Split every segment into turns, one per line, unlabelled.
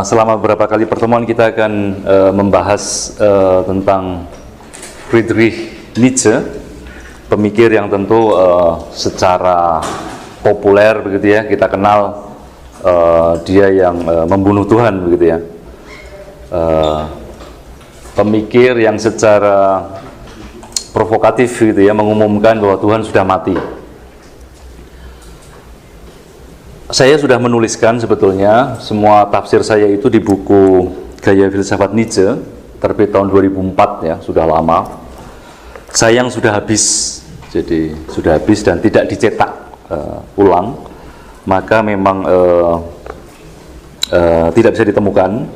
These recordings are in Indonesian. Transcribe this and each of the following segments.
Selama beberapa kali pertemuan kita akan membahas tentang Friedrich Nietzsche, pemikir yang tentu secara populer begitu ya, kita kenal dia yang membunuh Tuhan begitu ya. Pemikir yang secara provokatif gitu ya, mengumumkan bahwa Tuhan sudah mati. Saya sudah menuliskan sebetulnya semua tafsir saya itu di buku Gaya Filsafat Nietzsche, terbit tahun 2004 ya, sudah lama. Sayang sudah habis, jadi sudah habis dan tidak dicetak ulang, maka memang tidak bisa ditemukan.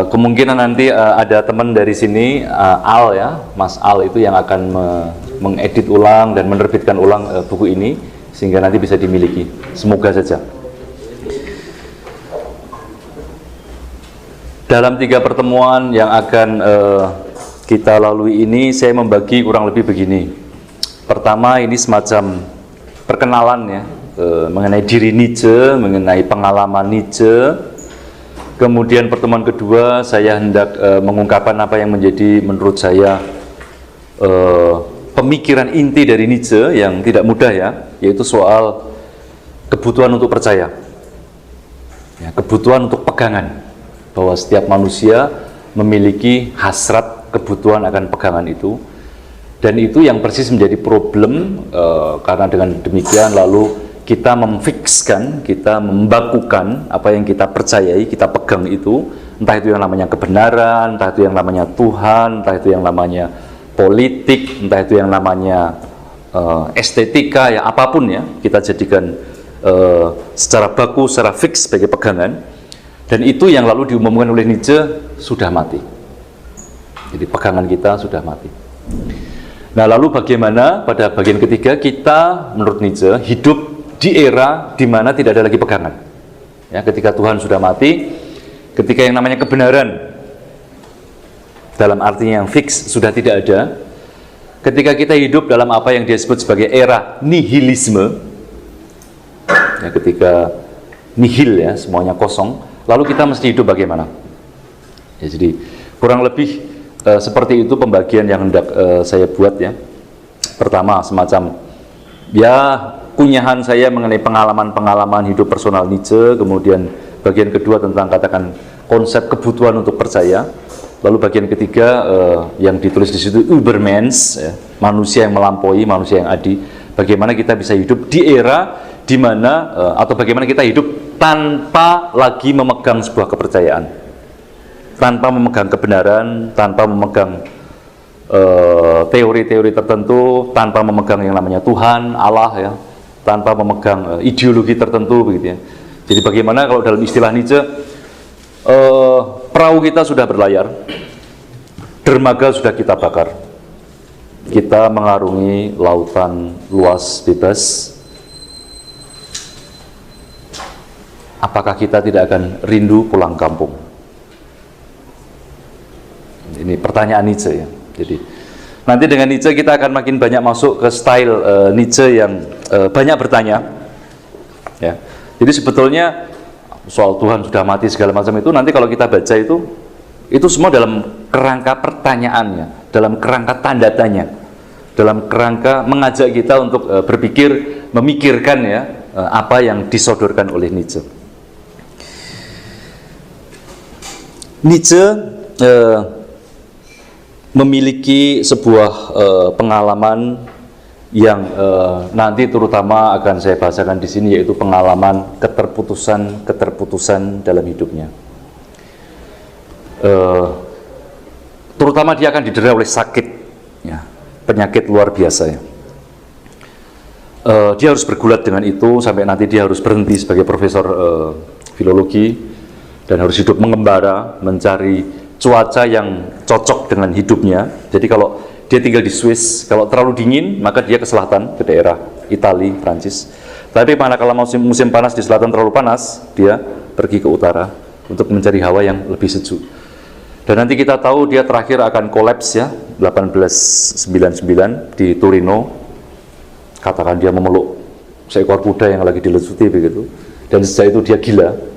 Kemungkinan nanti ada teman dari sini, Al ya, Mas Al itu yang akan mengedit ulang dan menerbitkan ulang buku ini, sehingga nanti bisa dimiliki. Semoga saja. Dalam 3 pertemuan yang akan kita lalui ini, saya membagi kurang lebih begini. Pertama, ini semacam perkenalan ya, mengenai diri Nietzsche, mengenai pengalaman Nietzsche. Kemudian pertemuan kedua, saya hendak mengungkapkan apa yang menjadi menurut saya pemikiran inti dari Nietzsche yang tidak mudah ya, yaitu soal kebutuhan untuk percaya ya, kebutuhan untuk pegangan, bahwa setiap manusia memiliki hasrat kebutuhan akan pegangan itu, dan itu yang persis menjadi problem karena dengan demikian lalu kita memfikskan, kita membakukan apa yang kita percayai, kita pegang itu, entah itu yang namanya kebenaran, entah itu yang namanya Tuhan, entah itu yang namanya politik, entah itu yang namanya estetika, ya apapun ya, kita jadikan secara baku, secara fix sebagai pegangan, dan itu yang lalu diumumkan oleh Nietzsche sudah mati. Jadi pegangan kita sudah mati. Nah, lalu bagaimana pada bagian ketiga kita menurut Nietzsche hidup di era di mana tidak ada lagi pegangan. Ya, ketika Tuhan sudah mati, ketika yang namanya kebenaran dalam artinya yang fix sudah tidak ada, ketika kita hidup dalam apa yang dia sebut sebagai era nihilisme ya, ketika nihil ya, semuanya kosong, lalu kita mesti hidup bagaimana ya. Jadi kurang lebih seperti itu pembagian yang hendak saya buat ya. Pertama, semacam ya kunyahan saya mengenai pengalaman-pengalaman hidup personal Nietzsche, kemudian bagian kedua tentang katakan konsep kebutuhan untuk percaya. Lalu bagian ketiga yang ditulis di situ Übermensch, ya, manusia yang melampaui, manusia yang adi. Bagaimana kita bisa hidup di era di mana atau bagaimana kita hidup tanpa lagi memegang sebuah kepercayaan, tanpa memegang kebenaran, tanpa memegang teori-teori tertentu, tanpa memegang yang namanya Tuhan, Allah ya, tanpa memegang ideologi tertentu begitu ya. Jadi bagaimana kalau dalam istilah Nietzsche, perahu kita sudah berlayar, dermaga sudah kita bakar, kita mengarungi lautan luas bebas. Apakah kita tidak akan rindu pulang kampung? Ini pertanyaan Nietzsche ya. Jadi nanti dengan Nietzsche kita akan makin banyak masuk ke style Nietzsche yang banyak bertanya ya. Jadi sebetulnya soal Tuhan sudah mati segala macam itu, nanti kalau kita baca itu semua dalam kerangka pertanyaannya, dalam kerangka tanda tanya, dalam kerangka mengajak kita untuk berpikir, memikirkan ya apa yang disodorkan oleh Nietzsche. Nietzsche memiliki sebuah pengalaman yang nanti terutama akan saya bahasakan di sini, yaitu pengalaman keterputusan dalam hidupnya. Terutama dia akan didera oleh sakit, ya, penyakit luar biasa ya. Dia harus bergulat dengan itu sampai nanti dia harus berhenti sebagai profesor filologi dan harus hidup mengembara, mencari cuaca yang cocok dengan hidupnya. Jadi kalau dia tinggal di Swiss, kalau terlalu dingin maka dia ke selatan, ke daerah Italia, Prancis. Tapi manakala musim panas di selatan terlalu panas, dia pergi ke utara untuk mencari hawa yang lebih sejuk. Dan nanti kita tahu dia terakhir akan kolaps ya, 1899 di Torino. Katakan dia memeluk seekor kuda yang lagi dilesuti begitu. Dan sejak itu dia gila.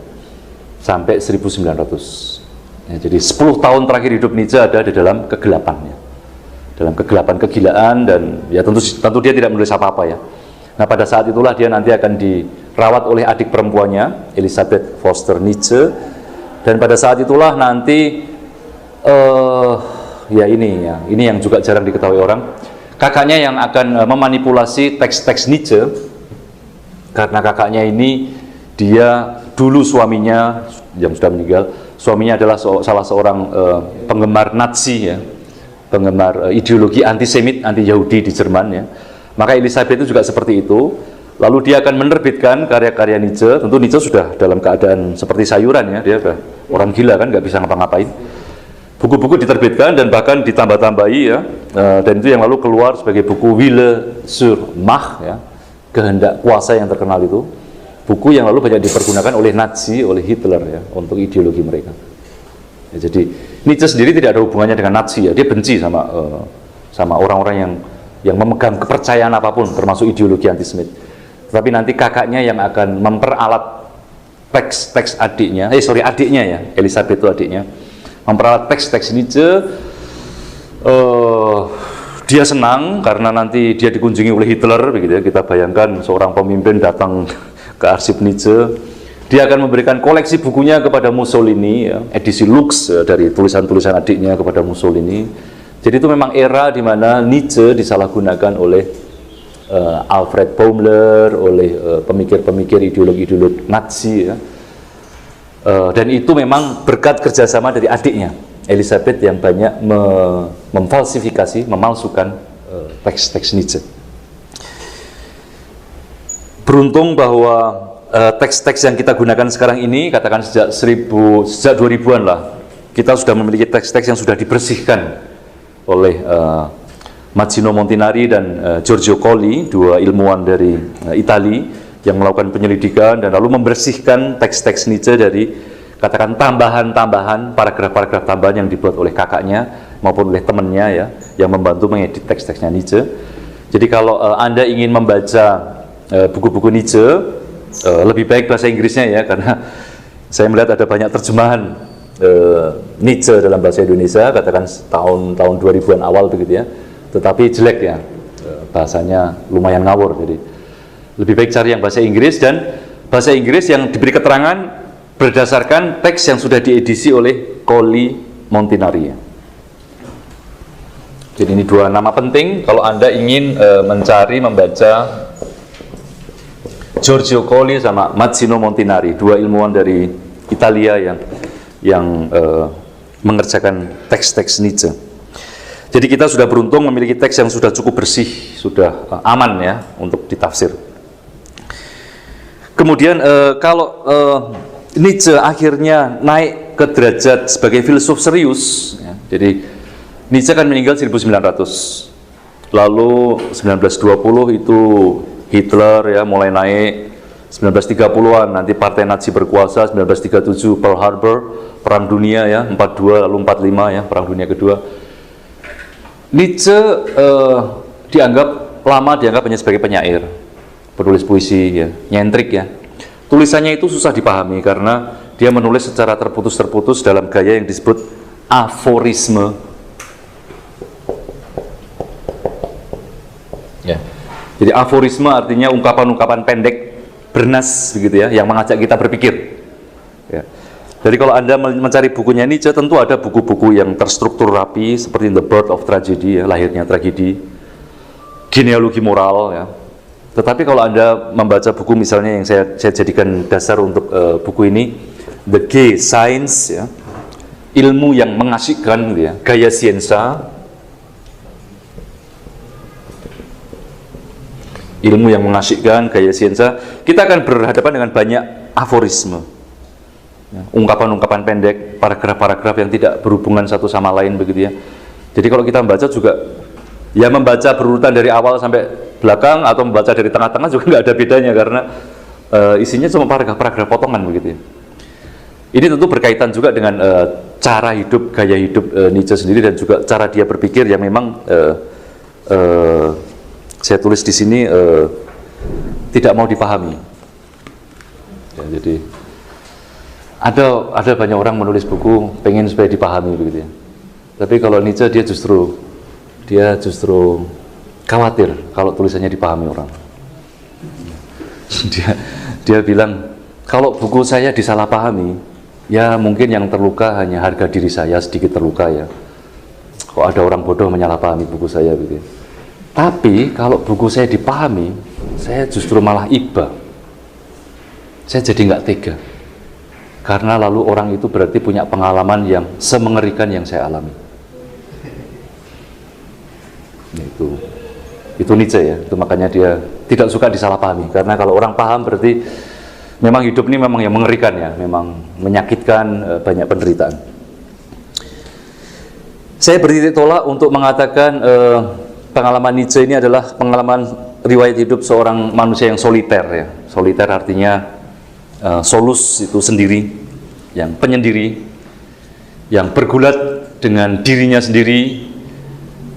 sampai 1900. Ya, jadi 10 tahun terakhir hidup Nietzsche ada di dalam kegelapannya, dalam kegelapan kegilaan, dan ya tentu dia tidak menulis apa-apa ya. Nah, pada saat itulah dia nanti akan dirawat oleh adik perempuannya, Elisabeth Foster Nietzsche, dan pada saat itulah nanti ini yang juga jarang diketahui orang, kakaknya yang akan memanipulasi teks-teks Nietzsche, karena kakaknya ini dia dulu suaminya yang sudah meninggal, suaminya adalah salah seorang penggemar Nazi ya, penggemar ideologi antisemit, anti Yahudi di Jerman ya. Maka Elisabeth itu juga seperti itu. Lalu dia akan menerbitkan karya-karya Nietzsche. Tentu Nietzsche sudah dalam keadaan seperti sayuran ya, dia sudah orang gila kan, nggak bisa ngapa-ngapain. Buku-buku diterbitkan dan bahkan ditambah-tambahi ya, dan itu yang lalu keluar sebagai buku Wille zur Macht ya, kehendak kuasa yang terkenal itu. Buku yang lalu banyak dipergunakan oleh Nazi, oleh Hitler ya, untuk ideologi mereka. Ya, jadi Nietzsche sendiri tidak ada hubungannya dengan Nazi ya, dia benci sama orang-orang yang memegang kepercayaan apapun, termasuk ideologi antisemit. Tetapi nanti kakaknya yang akan memperalat teks-teks adiknya ya, Elisabeth itu adiknya, memperalat teks-teks Nietzsche. Dia senang karena nanti dia dikunjungi oleh Hitler, begitu ya. Kita bayangkan seorang pemimpin datang ke arsip Nietzsche, dia akan memberikan koleksi bukunya kepada Mussolini ya, edisi Lux ya, dari tulisan-tulisan adiknya kepada Mussolini. Jadi itu memang era di mana Nietzsche disalahgunakan oleh Alfred Baumler, oleh pemikir-pemikir ideologi-ideologi Nazi ya. Dan itu memang berkat kerjasama dari adiknya Elisabeth yang banyak memfalsifikasi, memalsukan teks-teks Nietzsche. Beruntung bahwa teks-teks yang kita gunakan sekarang ini, katakan sejak 2000-an lah, kita sudah memiliki teks-teks yang sudah dibersihkan oleh Mazzino Montinari dan Giorgio Colli, dua ilmuwan dari Italia yang melakukan penyelidikan dan lalu membersihkan teks-teks Nietzsche dari, katakan, tambahan-tambahan, paragraf-paragraf tambahan yang dibuat oleh kakaknya maupun oleh temannya ya, yang membantu mengedit teks-teksnya Nietzsche. Jadi kalau Anda ingin membaca buku-buku Nietzsche, lebih baik bahasa Inggrisnya ya, karena saya melihat ada banyak terjemahan Nietzsche dalam bahasa Indonesia, katakan tahun 2000-an awal begitu ya, tetapi jelek ya, bahasanya lumayan ngawur. Jadi lebih baik cari yang bahasa Inggris, dan bahasa Inggris yang diberi keterangan berdasarkan teks yang sudah diedisi oleh Colli Montinari ya. Jadi ini dua nama penting kalau Anda ingin membaca Giorgio Colli sama Mazzino Montinari, dua ilmuwan dari Italia yang mengerjakan teks-teks Nietzsche. Jadi kita sudah beruntung memiliki teks yang sudah cukup bersih, sudah aman ya untuk ditafsir. Kemudian kalau Nietzsche akhirnya naik ke derajat sebagai filsuf serius ya, jadi Nietzsche kan meninggal 1900, lalu 1920 itu Hitler ya mulai naik, 1930-an nanti Partai Nazi berkuasa, 1937 Pearl Harbor, Perang Dunia ya, 42 lalu 45 ya, Perang Dunia Kedua. Nietzsche dianggap hanya sebagai penyair, penulis puisi ya, nyentrik ya. Tulisannya itu susah dipahami karena dia menulis secara terputus-terputus dalam gaya yang disebut aforisme. Ya. Jadi aforisme artinya ungkapan-ungkapan pendek bernas begitu ya, yang mengajak kita berpikir. Ya. Jadi kalau Anda mencari bukunya Nietzsche, tentu ada buku-buku yang terstruktur rapi seperti The Birth of Tragedy ya, lahirnya tragedi, genealogi moral ya. Tetapi kalau Anda membaca buku misalnya yang saya jadikan dasar untuk buku ini, The Gay Science ya, ilmu yang mengasyikkan gitu ya, gaya siensa, ilmu yang mengasyikkan, gaya siensa, kita akan berhadapan dengan banyak aforisme ya, ungkapan-ungkapan pendek, paragraf-paragraf yang tidak berhubungan satu sama lain begitu ya. Jadi kalau kita membaca juga ya, membaca berurutan dari awal sampai belakang atau membaca dari tengah-tengah juga nggak ada bedanya, karena isinya cuma paragraf-paragraf potongan begitu ya. Ini tentu berkaitan juga dengan cara hidup, gaya hidup Nietzsche sendiri, dan juga cara dia berpikir yang memang saya tulis di sini tidak mau dipahami ya, jadi Ada banyak orang menulis buku pengen supaya dipahami begitu ya. Tapi kalau Nietzsche dia justru khawatir kalau tulisannya dipahami orang. Dia bilang kalau buku saya disalahpahami, ya mungkin yang terluka hanya harga diri saya, sedikit terluka ya. Kok ada orang bodoh menyalahpahami buku saya gitu. Tapi kalau buku saya dipahami, saya justru malah iba. Saya jadi nggak tega. Karena lalu orang itu berarti punya pengalaman yang semengerikan yang saya alami. Itu Nietzsche ya. Itu makanya dia tidak suka disalahpahami. Karena kalau orang paham berarti memang hidup ini memang yang mengerikan ya, memang menyakitkan, banyak penderitaan. Saya bertitik tolak untuk mengatakan pengalaman Nietzsche ini adalah pengalaman riwayat hidup seorang manusia yang soliter ya. Soliter artinya solus itu sendiri, yang penyendiri, yang bergulat dengan dirinya sendiri,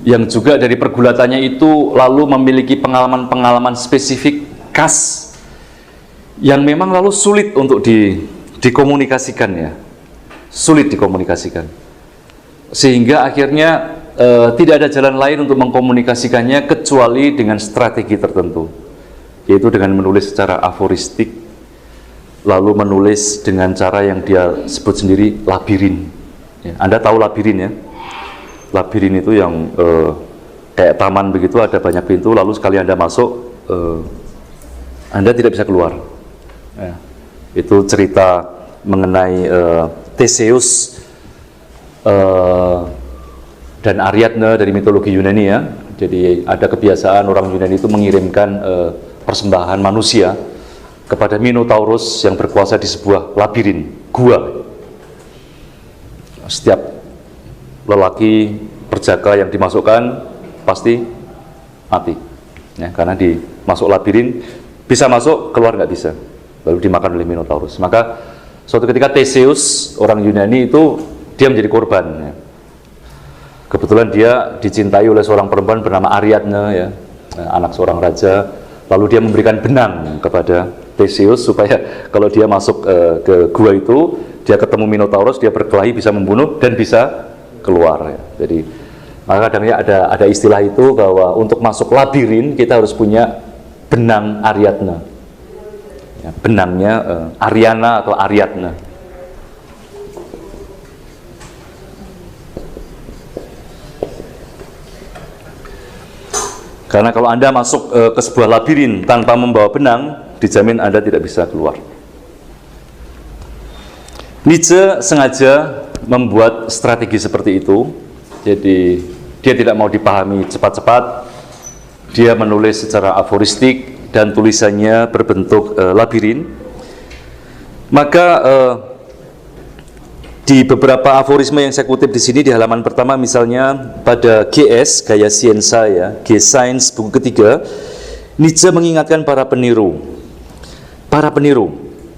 yang juga dari pergulatannya itu lalu memiliki pengalaman-pengalaman spesifik khas yang memang lalu sulit untuk dikomunikasikan ya, sulit dikomunikasikan, sehingga akhirnya tidak ada jalan lain untuk mengkomunikasikannya kecuali dengan strategi tertentu, yaitu dengan menulis secara aforistik, lalu menulis dengan cara yang dia sebut sendiri labirin ya. Anda tahu labirin ya? Labirin itu yang kayak taman begitu, ada banyak pintu, lalu sekali Anda masuk Anda tidak bisa keluar ya. Itu cerita mengenai Theseus dan Ariadne dari mitologi Yunani ya. Jadi ada kebiasaan orang Yunani itu mengirimkan persembahan manusia kepada Minotaurus yang berkuasa di sebuah labirin, gua. Setiap lelaki perjaka yang dimasukkan pasti mati ya, karena masuk labirin bisa masuk, keluar nggak bisa, lalu dimakan oleh Minotaurus. Maka suatu ketika Theseus, orang Yunani itu, dia menjadi korban ya. Kebetulan dia dicintai oleh seorang perempuan bernama Ariadne ya, anak seorang raja. Lalu dia memberikan benang kepada Theseus supaya kalau dia masuk ke gua itu, dia ketemu Minotaurus, dia berkelahi, bisa membunuh dan bisa keluar ya. Jadi maka kadangnya ada istilah itu bahwa untuk masuk labirin kita harus punya benang Ariadne ya, benangnya Ariana atau Ariadne. Karena kalau Anda masuk ke sebuah labirin tanpa membawa benang, dijamin Anda tidak bisa keluar. Nietzsche sengaja membuat strategi seperti itu. Jadi dia tidak mau dipahami cepat-cepat. Dia menulis secara aforistik dan tulisannya berbentuk labirin. Maka di beberapa aforisme yang saya kutip di sini di halaman pertama, misalnya pada GS Gaya Siensa ya, G-Science buku ketiga, Nietzsche mengingatkan para peniru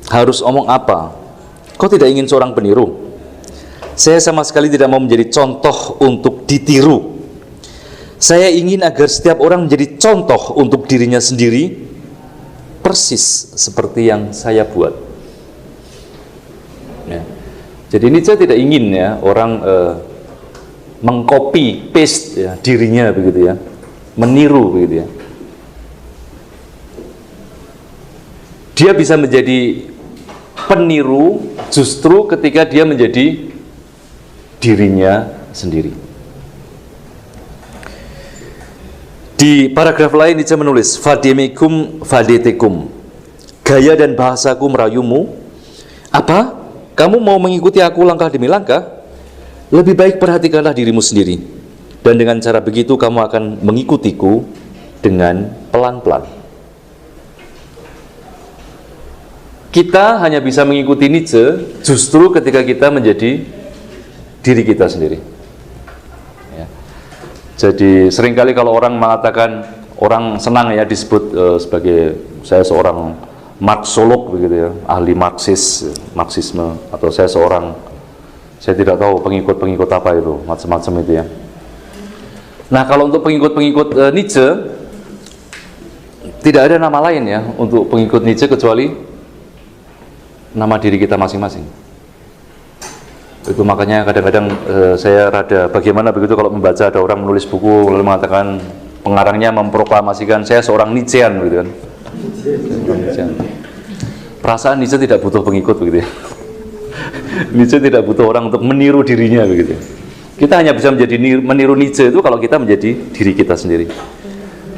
harus omong apa? Kau tidak ingin seorang peniru? Saya sama sekali tidak mau menjadi contoh untuk ditiru. Saya ingin agar setiap orang menjadi contoh untuk dirinya sendiri, persis seperti yang saya buat ya. Jadi Nietzsche tidak ingin ya orang mengcopy paste ya, dirinya begitu ya, meniru begitu ya. Dia bisa menjadi peniru justru ketika dia menjadi dirinya sendiri. Di paragraf lain Nietzsche menulis, Fademikum fadetekum, gaya dan bahasaku merayumu. Apa? Kamu mau mengikuti aku langkah demi langkah? Lebih baik perhatikanlah dirimu sendiri, dan dengan cara begitu kamu akan mengikutiku dengan pelan-pelan. Kita hanya bisa mengikuti Nietzsche justru ketika kita menjadi diri kita sendiri ya. Jadi seringkali kalau orang mengatakan, orang senang ya disebut sebagai saya seorang Marxolog begitu ya, ahli Marxisme, atau saya tidak tahu pengikut apa itu, macam-macam itu ya. Nah, kalau untuk pengikut Nietzsche tidak ada nama lain ya untuk pengikut Nietzsche kecuali nama diri kita masing-masing. Itu makanya kadang-kadang saya rada bagaimana begitu kalau membaca ada orang menulis buku lalu mengatakan pengarangnya memproklamasikan saya seorang Nietzschean gitu kan. Perasaan Nietzsche tidak butuh pengikut begitu ya. Nietzsche tidak butuh orang untuk meniru dirinya begitu. Kita hanya bisa menjadi meniru Nietzsche itu kalau kita menjadi diri kita sendiri.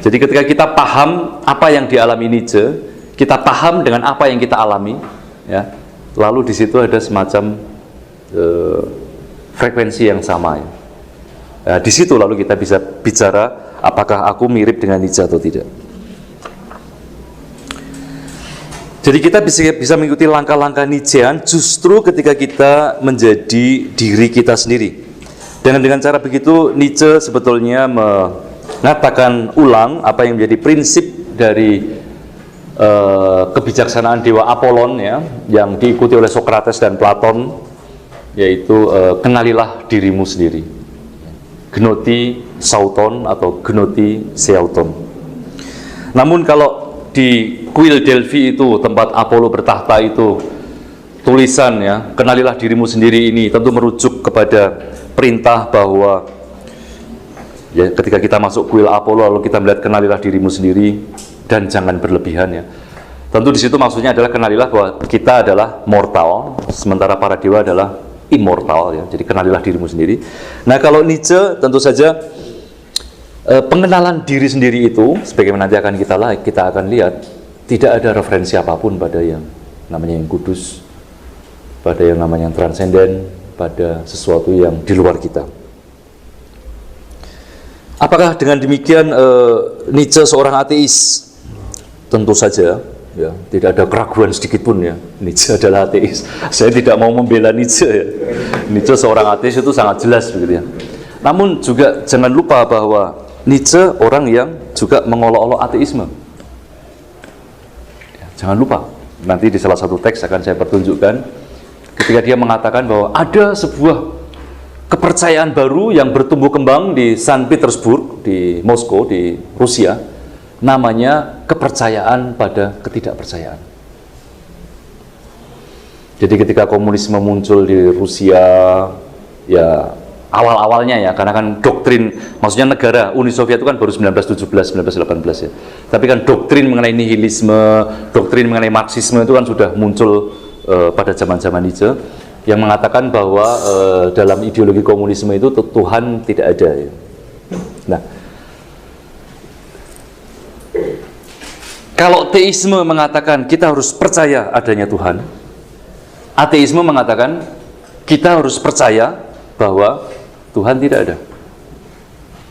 Jadi ketika kita paham apa yang dialami Nietzsche, kita paham dengan apa yang kita alami, ya, lalu di situ ada semacam frekuensi yang sama. Ya. Di situ lalu kita bisa bicara apakah aku mirip dengan Nietzsche atau tidak. Jadi kita bisa mengikuti langkah-langkah Nietzschean justru ketika kita menjadi diri kita sendiri. Dengan cara begitu Nietzsche sebetulnya mengatakan ulang apa yang menjadi prinsip dari kebijaksanaan dewa Apollon ya, yang diikuti oleh Socrates dan Platon, yaitu kenalilah dirimu sendiri. Gnoti sauton atau gnoti seauton. Namun kalau di kuil Delphi itu tempat Apollo bertahta itu tulisan ya, kenalilah dirimu sendiri ini tentu merujuk kepada perintah bahwa ya ketika kita masuk kuil Apollo lalu kita melihat kenalilah dirimu sendiri dan jangan berlebihan ya. Tentu di situ maksudnya adalah kenalilah bahwa kita adalah mortal sementara para dewa adalah immortal ya. Jadi kenalilah dirimu sendiri. Nah, kalau Nietzsche tentu saja pengenalan diri sendiri itu sebagaimana nanti akan kita akan lihat tidak ada referensi apapun pada yang namanya yang kudus, pada yang namanya yang transenden, pada sesuatu yang di luar kita. Apakah dengan demikian Nietzsche seorang ateis? Tentu saja ya, tidak ada keraguan sedikit pun ya, Nietzsche adalah ateis. Saya tidak mau membela Nietzsche ya. Nietzsche seorang ateis itu sangat jelas begitu ya. Namun juga jangan lupa bahwa Nietzsche orang yang juga mengolok-olok ateisme ya, jangan lupa, nanti di salah satu teks akan saya pertunjukkan ketika dia mengatakan bahwa ada sebuah kepercayaan baru yang bertumbuh kembang di Saint Petersburg, di Moskow, di Rusia, namanya kepercayaan pada ketidakpercayaan. Jadi ketika komunisme muncul di Rusia, ya awal-awalnya ya, karena kan doktrin, maksudnya negara Uni Soviet itu kan baru 1917, 1918 ya. Tapi kan doktrin mengenai nihilisme, doktrin mengenai Marxisme itu kan sudah muncul pada zaman-zaman Nietzsche, yang mengatakan bahwa dalam ideologi komunisme itu Tuhan tidak ada ya. Nah, kalau teisme mengatakan kita harus percaya adanya Tuhan, ateisme mengatakan kita harus percaya bahwa Tuhan tidak ada.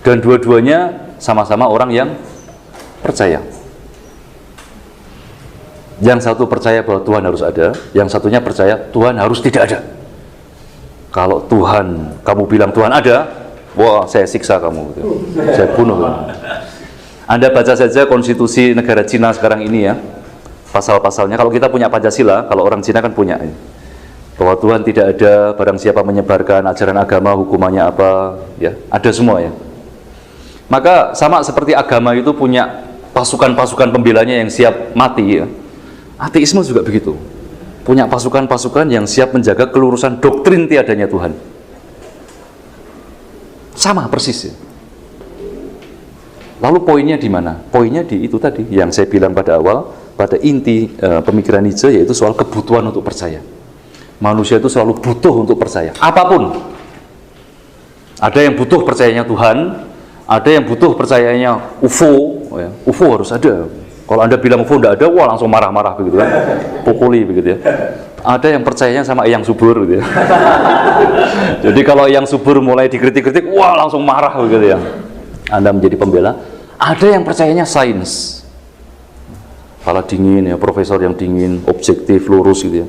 Dan dua-duanya sama-sama orang yang percaya. Yang satu percaya bahwa Tuhan harus ada, yang satunya percaya Tuhan harus tidak ada. Kalau Tuhan, kamu bilang Tuhan ada, wah saya siksa kamu, saya bunuh kamu. Anda baca saja konstitusi negara Cina sekarang ini ya, pasal-pasalnya. Kalau kita punya Pancasila, kalau orang Cina kan punya ini, bahwa Tuhan tidak ada, barang siapa menyebarkan ajaran agama hukumannya apa, ya ada semua ya. Maka sama seperti agama itu punya pasukan-pasukan pembelanya yang siap mati ya, ateisme juga begitu, punya pasukan-pasukan yang siap menjaga kelurusan doktrin tiadanya Tuhan. Sama persis ya. Lalu poinnya di mana? Poinnya di itu tadi yang saya bilang pada awal, pada inti pemikiran Nietzsche, yaitu soal kebutuhan untuk percaya. Manusia itu selalu butuh untuk percaya apapun. Ada yang butuh percayanya Tuhan, ada yang butuh percayanya UFO ya. UFO harus ada. Kalau Anda bilang UFO tidak ada, wah langsung marah-marah begitu kan, pukuli begitu ya. Ada yang percayanya sama Eyang Subur gitu ya. Jadi kalau Eyang Subur mulai dikritik-kritik, wah langsung marah begitu ya. Anda menjadi pembela. Ada yang percayanya sains, kepala dingin ya, profesor yang dingin, objektif, lurus gitu ya,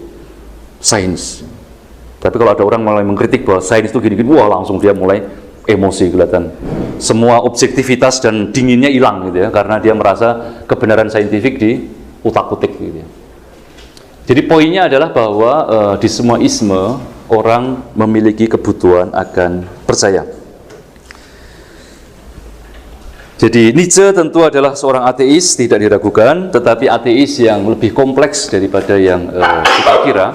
sains. Tapi kalau ada orang mulai mengkritik bahwa sains itu gini-gini, wah langsung dia mulai emosi kelihatan. Semua objektivitas dan dinginnya hilang gitu ya, karena dia merasa kebenaran saintifik di utak-utik gitu ya. Jadi poinnya adalah bahwa di semua isme orang memiliki kebutuhan akan percaya. Jadi Nietzsche tentu adalah seorang ateis, tidak diragukan, tetapi ateis yang lebih kompleks daripada yang kita kira.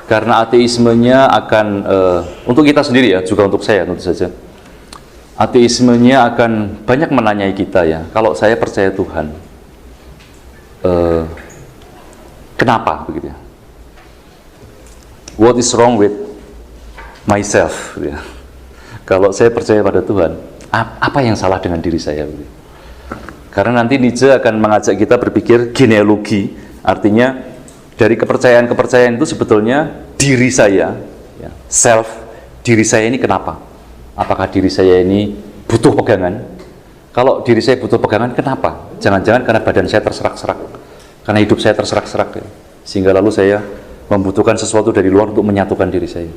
Karena ateismenya akan, untuk kita sendiri ya, juga untuk saya tentu saja, ateismenya akan banyak menanyai kita ya, kalau saya percaya Tuhan, kenapa begitu ya? What is wrong with myself? Ya. Kalau saya percaya pada Tuhan, apa yang salah dengan diri saya? Begitu. Karena nanti Nietzsche akan mengajak kita berpikir genealogi, artinya dari kepercayaan-kepercayaan itu sebetulnya diri saya, ya, self, diri saya ini kenapa? Apakah diri saya ini butuh pegangan? Kalau diri saya butuh pegangan, kenapa? Jangan-jangan karena badan saya terserak-serak, karena hidup saya terserak-serak, ya. Sehingga lalu saya membutuhkan sesuatu dari luar untuk menyatukan diri saya.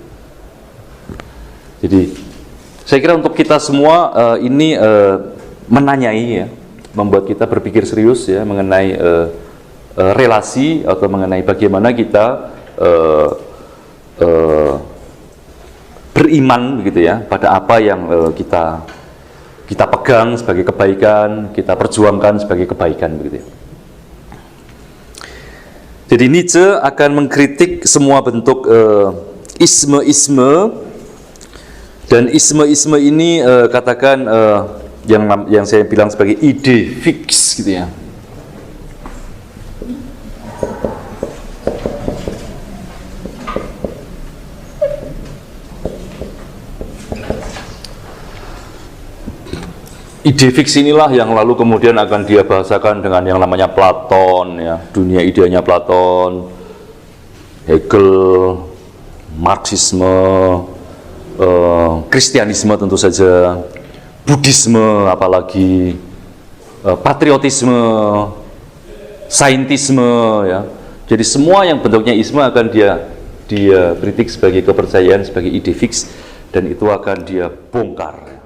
Jadi, saya kira untuk kita semua ini menanyai, ya, membuat kita berpikir serius ya mengenai relasi atau mengenai bagaimana kita beriman begitu ya pada apa yang kita pegang sebagai kebaikan, kita perjuangkan sebagai kebaikan begitu ya. Jadi Nietzsche akan mengkritik semua bentuk isme-isme, dan isme-isme ini katakan yang saya bilang sebagai ide fix gitu ya. Ide fix inilah yang lalu kemudian akan dia bahasakan dengan yang namanya Platon, ya, dunia idenya Platon, Hegel, Marxisme, Kristianisme tentu saja, Buddhisme apalagi, patriotisme, saintisme, ya. Jadi semua yang bentuknya isme akan dia kritik sebagai kepercayaan, sebagai ide fix, dan itu akan dia bongkar.